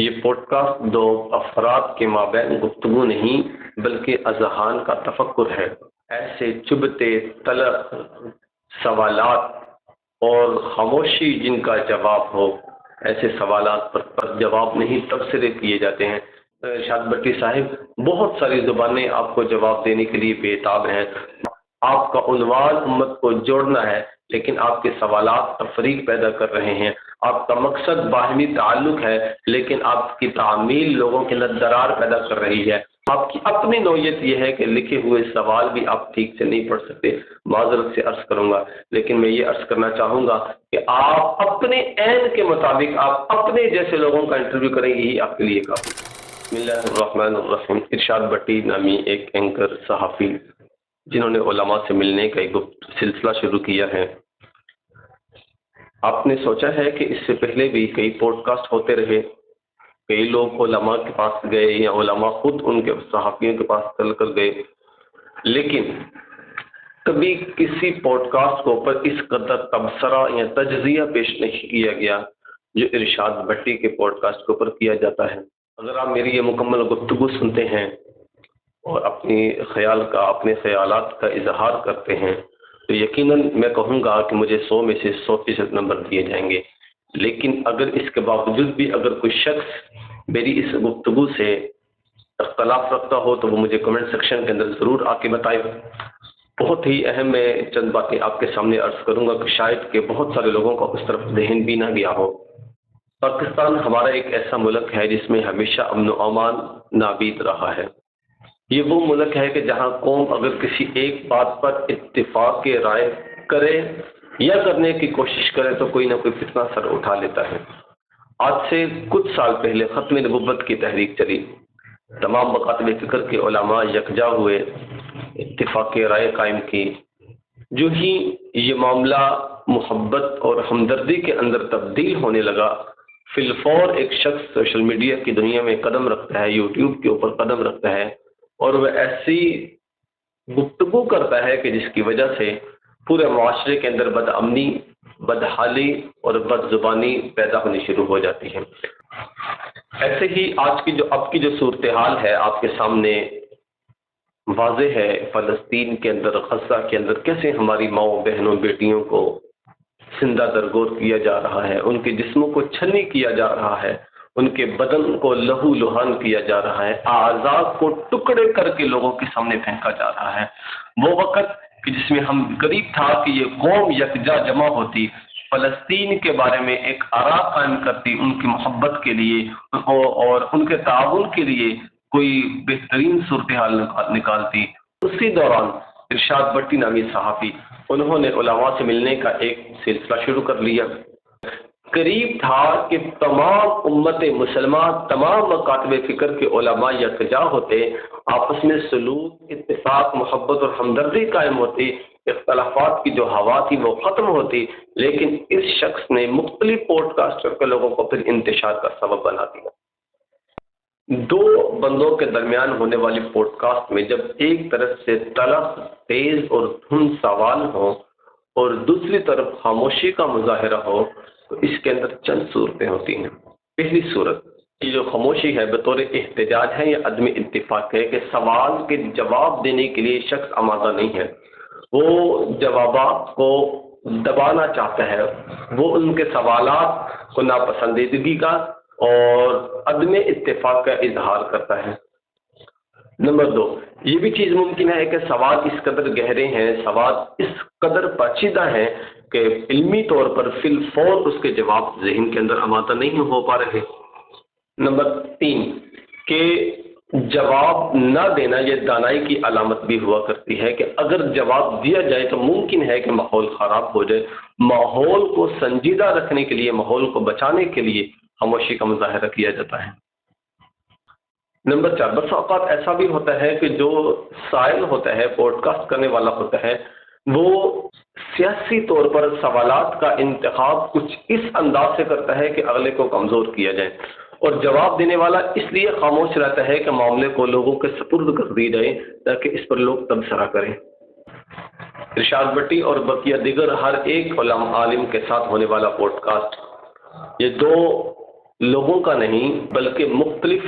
یہ pod cost دو افراد کے مابین گفتگو نہیں بلکہ اذہان کا تفکر ہے۔ ایسے چبھتے تلخ سوالات اور خاموشی جن کا جواب ہو، ایسے سوالات پر جواب نہیں تبصرے کیے جاتے ہیں۔ ارشاد بٹی صاحب بہت ساری زبانیں آپ کو جواب دینے کے لیے بے تاب ہیں۔ آپ کا عنوان امت کو جوڑنا ہے، لیکن آپ کے سوالات تفریق پیدا کر رہے ہیں۔ آپ کا مقصد باہمی تعلق ہے، لیکن آپ کی تعمیل لوگوں کے اندر درار پیدا کر رہی ہے۔ آپ کی اپنی نوعیت یہ ہے کہ لکھے ہوئے سوال بھی آپ ٹھیک سے نہیں پڑھ سکتے۔ معذرت سے عرض کروں گا، لیکن میں یہ عرض کرنا چاہوں گا کہ آپ اپنے عین کے مطابق آپ اپنے جیسے لوگوں کا انٹرویو کریں گے، یہ آپ کے لیے کافی۔ بسم اللہ الرحمن الرحیم۔ ارشاد بٹی نامی ایک اینکر صحافی جنہوں نے علماء سے ملنے کا ایک سلسلہ شروع کیا ہے، آپ نے سوچا ہے کہ اس سے پہلے بھی کئی پوڈ کاسٹ ہوتے رہے، کئی لوگ علماء کے پاس گئے یا علماء خود ان کے صحافیوں کے پاس چل کر گئے، لیکن کبھی کسی پوڈ کاسٹ کے اوپر اس قدر تبصرہ یا تجزیہ پیش نہیں کیا گیا جو ارشاد بٹی کے پوڈ کاسٹ کے اوپر کیا جاتا ہے۔ اگر آپ میری یہ مکمل گفتگو سنتے ہیں اور اپنے خیالات کا اظہار کرتے ہیں تو یقیناً میں کہوں گا کہ مجھے 100 میں سے 100% نمبر دیے جائیں گے، لیکن اگر اس کے باوجود بھی اگر کوئی شخص میری اس گفتگو سے اختلاف رکھتا ہو تو وہ مجھے کمنٹ سیکشن کے اندر ضرور آ کے بتائے۔ بہت ہی اہم میں چند باتیں آپ کے سامنے عرض کروں گا کہ شاید کہ بہت سارے لوگوں کا اس طرف ذہن بھی نہ گیا ہو۔ پاکستان ہمارا ایک ایسا ملک ہے جس میں ہمیشہ امن و امان نابید رہا ہے۔ یہ وہ ملک ہے کہ جہاں قوم اگر کسی ایک بات پر اتفاق رائے کرے یا کرنے کی کوشش کرے تو کوئی نہ کوئی فتنہ سر اٹھا لیتا ہے۔ آج سے کچھ سال پہلے ختم نبوت کی تحریک چلی، تمام مکاتب فکر کے علماء یکجا ہوئے، اتفاق رائے قائم کی۔ جو ہی یہ معاملہ محبت اور ہمدردی کے اندر تبدیل ہونے لگا، فی الفور ایک شخص سوشل میڈیا کی دنیا میں قدم رکھتا ہے، یوٹیوب کے اوپر قدم رکھتا ہے اور وہ ایسی گفتگو کرتا ہے کہ جس کی وجہ سے پورے معاشرے کے اندر بد امنی، بدحالی اور بد زبانی پیدا ہونی شروع ہو جاتی ہے۔ ایسے ہی اب کی جو صورتحال ہے آپ کے سامنے واضح ہے۔ فلسطین کے اندر، غزہ کے اندر کیسے ہماری ماؤں، بہنوں، بیٹیوں کو زندہ درگور کیا جا رہا ہے، ان کے جسموں کو چھلنی کیا جا رہا ہے، ان کے بدن کو لہو لہان کیا جا رہا ہے، اعضاء کو ٹکڑے کر کے لوگوں کے سامنے پھینکا جا رہا ہے۔ وہ وقت کہ جس میں ہم قریب تھا کہ یہ قوم یکجا جمع ہوتی، فلسطین کے بارے میں ایک آراء قائم کرتی، ان کی محبت کے لیے اور ان کے تعاون کے لیے کوئی بہترین صورتحال نکالتی، اسی دوران ارشاد بٹی نامی صحافی انہوں نے علماء سے ملنے کا ایک سلسلہ شروع کر لیا۔ قریب تھا کہ تمام امت مسلمہ، تمام مکاتب فکر کے علماء یکجا ہوتے، آپس میں سلوک، اتفاق، محبت اور ہمدردی قائم ہوتی، اختلافات کی جو ہوا تھی وہ ختم ہوتی، لیکن اس شخص نے مختلف پوڈ کاسٹر کے لوگوں کو پھر انتشار کا سبب بنا دیا۔ دو بندوں کے درمیان ہونے والی پوڈ کاسٹ میں جب ایک طرف سے تلخ، تیز اور دھند سوال ہو اور دوسری طرف خاموشی کا مظاہرہ ہو تو اس کے اندر چند صورتیں ہوتی ہیں۔ پہلی صورت یہ جو خاموشی ہے بطور احتجاج ہے یا عدم اتفاق ہے کہ سوال کے جواب دینے کے لیے شخص آمادہ نہیں ہے، وہ جوابات کو دبانا چاہتا ہے، وہ ان کے سوالات کو ناپسندیدگی کا اور عدم اتفاق کا اظہار کرتا ہے۔ نمبر 2، یہ بھی چیز ممکن ہے کہ سوال اس قدر گہرے ہیں، سوال اس قدر پیچیدہ ہیں کہ علمی طور پر فی الفور اس کے جواب ذہن کے اندر آمادہ نہیں ہو پا رہے۔ نمبر 3، کہ جواب نہ دینا یہ دانائی کی علامت بھی ہوا کرتی ہے کہ اگر جواب دیا جائے تو ممکن ہے کہ ماحول خراب ہو جائے۔ ماحول کو سنجیدہ رکھنے کے لیے، ماحول کو بچانے کے لیے خاموشی کا مظاہرہ کیا جاتا ہے۔ نمبر 4، بس اوقات ایسا بھی ہوتا ہے کہ جو سائل ہوتا ہے، پوڈ کاسٹ کرنے والا ہوتا ہے، وہ سیاسی طور پر سوالات کا انتخاب کچھ اس انداز سے کرتا ہے کہ اگلے کو کمزور کیا جائے، اور جواب دینے والا اس لیے خاموش رہتا ہے کہ معاملے کو لوگوں کے سپرد کر دی جائے تاکہ اس پر لوگ تبصرہ کریں۔ ارشاد بٹی اور بقیہ دیگر ہر ایک عالم کے ساتھ ہونے والا پوڈ کاسٹ، یہ دو لوگوں کا نہیں بلکہ مختلف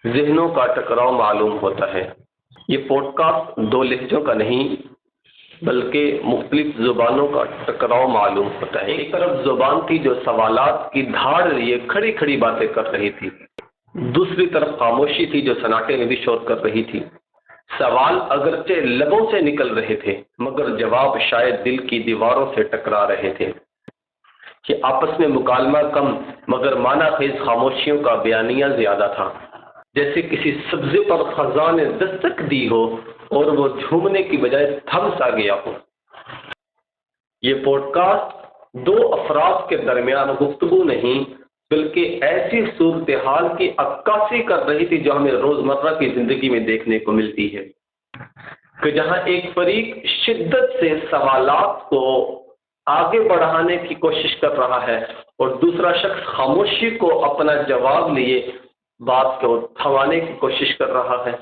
ذہنوں کا ٹکراؤ معلوم ہوتا ہے۔ یہ پوڈ کاسٹ دو لہجوں کا نہیں بلکہ مختلف زبانوں کا ٹکراؤ معلوم ہوتا ہے۔ ایک طرف زبان تھی جو سوالات کی دھاڑ لیے کھڑی کھڑی باتیں کر رہی تھی، دوسری طرف خاموشی تھی جو سناٹے میں بھی شور کر رہی تھی۔ سوال اگرچہ لبوں سے نکل رہے تھے مگر جواب شاید دل کی دیواروں سے ٹکرا رہے تھے۔ کہ آپس میں مکالمہ کم مگر معنی خیز خاموشیوں کا بیانیہ زیادہ تھا، جیسے کسی سبزے پر خزاں نے دستک دی ہو اور وہ جھومنے کی بجائے تھم سا گیا ہو۔ یہ پوڈ کاسٹ دو افراد کے درمیان گفتگو نہیں بلکہ ایسی صورتحال کی عکاسی کر رہی تھی جو ہمیں روزمرہ کی زندگی میں دیکھنے کو ملتی ہے، کہ جہاں ایک فریق شدت سے سوالات کو آگے بڑھانے کی کوشش کر رہا ہے اور دوسرا شخص خاموشی کو اپنا جواب لیے بات کو تھمانے کی کوشش کر رہا ہے۔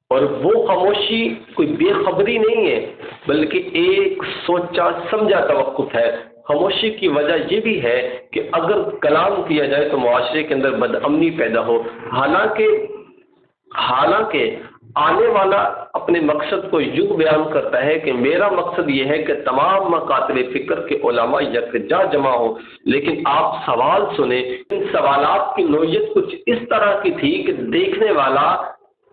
اور وہ خاموشی کوئی بے خبری نہیں ہے بلکہ ایک سوچا سمجھا توقف ہے۔ خاموشی کی وجہ یہ بھی ہے کہ اگر کلام کیا جائے تو معاشرے کے اندر بدامنی پیدا ہو، حالانکہ آنے والا اپنے مقصد کو یوں بیان کرتا ہے کہ میرا مقصد یہ ہے کہ تمام مکاتب فکر کے علماء یکجا جمع ہو، لیکن آپ سوال سنیں۔ ان سوالات کی نوعیت کچھ اس طرح کی تھی کہ دیکھنے والا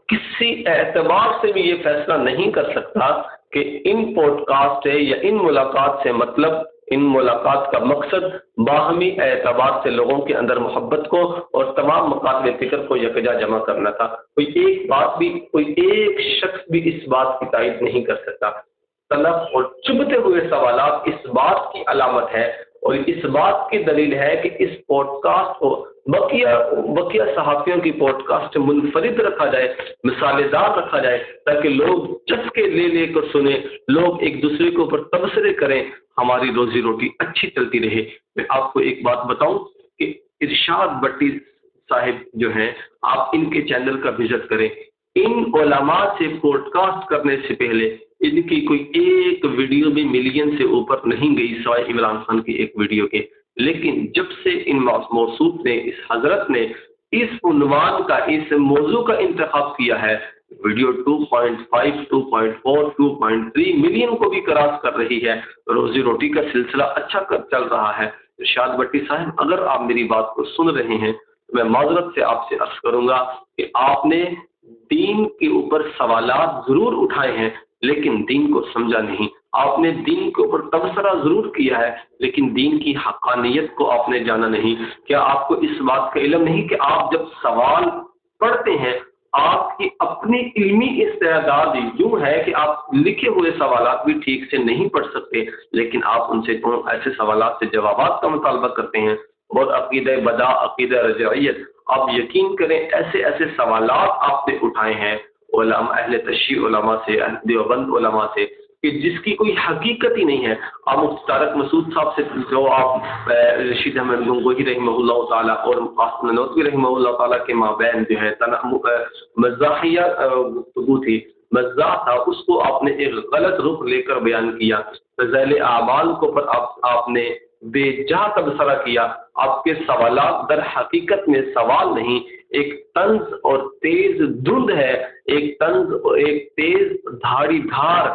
کسی اعتبار سے بھی یہ فیصلہ نہیں کر سکتا کہ ان پوڈ کاسٹ سے یا ان ملاقات سے مطلب ان ملاقات کا مقصد باہمی اعتبار سے لوگوں کے اندر محبت کو اور تمام مکاتب فکر کو یکجا جمع کرنا تھا۔ کوئی ایک شخص بھی اس بات کی تائید نہیں کر سکتا۔ طلب اور چبھتے ہوئے سوالات اس بات کی علامت ہے اور اس بات کی دلیل ہے کہ اس پوڈ کاسٹ کو بقیہ صحافیوں کی پوڈ کاسٹ منفرد رکھا جائے، مثال دار رکھا جائے، تاکہ لوگ چسکے لے کر سنیں، لوگ ایک دوسرے کے اوپر تبصرے کریں، ہماری روزی روٹی اچھی چلتی رہے۔ میں آپ کو ایک بات بتاؤں کہ ارشاد بٹی صاحب جو ہیں، آپ ان کے چینل کا وزٹ کریں۔ ان علماء سے پوڈ کاسٹ کرنے سے پہلے ان کی کوئی ایک ویڈیو بھی ملین سے اوپر نہیں گئی سوائے عمران خان کی ایک ویڈیو کے، لیکن جب سے ان موصوف نے، اس حضرت نے اس عنوان کا، اس موضوع کا انتخاب کیا ہے، ویڈیو 2.5 2.4 2.3 ملین کو بھی کراس کر رہی ہے، روزی روٹی کا سلسلہ اچھا چل رہا ہے۔ ارشاد بٹی صاحب اگر آپ میری بات کو سن رہے ہیں تو میں معذرت سے آپ سے عرض کروں گا کہ آپ نے دین کے اوپر سوالات ضرور اٹھائے ہیں لیکن دین کو سمجھا نہیں۔ آپ نے دین کے اوپر تبصرہ ضرور کیا ہے لیکن دین کی حقانیت کو آپ نے جانا نہیں۔ کیا آپ کو اس بات کا علم نہیں کہ آپ جب سوال پڑھتے ہیں آپ کی اپنی علمی استعداد یوں ہے کہ آپ لکھے ہوئے سوالات بھی ٹھیک سے نہیں پڑھ سکتے، لیکن آپ ان سے ایسے سوالات سے جوابات کا مطالبہ کرتے ہیں اور عقیدہ بدا، عقیدہ رجعیت، آپ یقین کریں ایسے سوالات آپ نے اٹھائے ہیں علماء اہل تشیع علماء سے، اہل دیوبند علماء سے، کہ جس کی کوئی حقیقت ہی نہیں ہے۔ آپ مفتی طارق مسعود صاحب سے جو آپ رشید احمد گنگوہی رحمہ اللہ تعالیٰ اور قاسم نانوتوی رحمہ اللہ تعالیٰ کے مابین جو ہے مزاحیہ گفتگو تھی، مزاح تھا، اس کو آپ نے ایک غلط رخ لے کر بیان کیا۔ فضائل اعمال کو پر آپ نے بے جا تبصرہ کیا۔ آپ کے سوالات در حقیقت میں سوال نہیں، ایک طنز اور تیز دھند ہے، ایک طنز اور ایک تیز دھاڑی دھار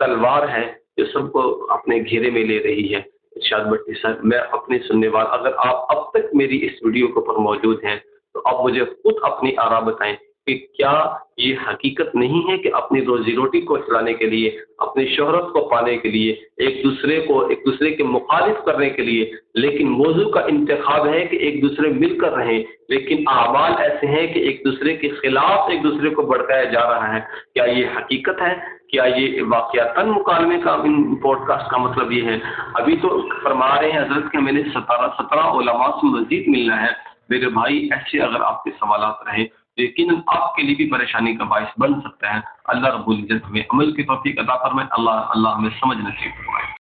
تلوار ہے جو سب کو اپنے گھیرے میں لے رہی ہے۔ ارشاد بٹی صاحب میں اپنے سننے والے، اگر آپ اب تک میری اس ویڈیو کے اوپر موجود ہیں تو آپ مجھے خود اپنی آراء بتائیں کہ کیا یہ حقیقت نہیں ہے کہ اپنی روزی روٹی کو چلانے کے لیے، اپنی شہرت کو پانے کے لیے، ایک دوسرے کے مخالف کرنے کے لیے، لیکن موضوع کا انتخاب ہے کہ ایک دوسرے مل کر رہیں، لیکن اعمال ایسے ہیں کہ ایک دوسرے کے خلاف ایک دوسرے کو بڑھکایا جا رہا ہے؟ کیا یہ حقیقت ہے؟ کیا یہ واقعتاً مکالمے کا پوڈ کاسٹ کا مطلب یہ ہے؟ ابھی تو فرما رہے ہیں حضرت کہ میں نے 17 علماء سے مزید ملنا ہے۔ میرے بھائی ایسے اگر آپ کے سوالات رہیں یقیناً آپ کے لیے بھی پریشانی کا باعث بن سکتا ہے۔ اللہ رب العزت ہمیں عمل کی توفیق عطا فرمائے، اللہ ہمیں سمجھ نصیب فرمائے۔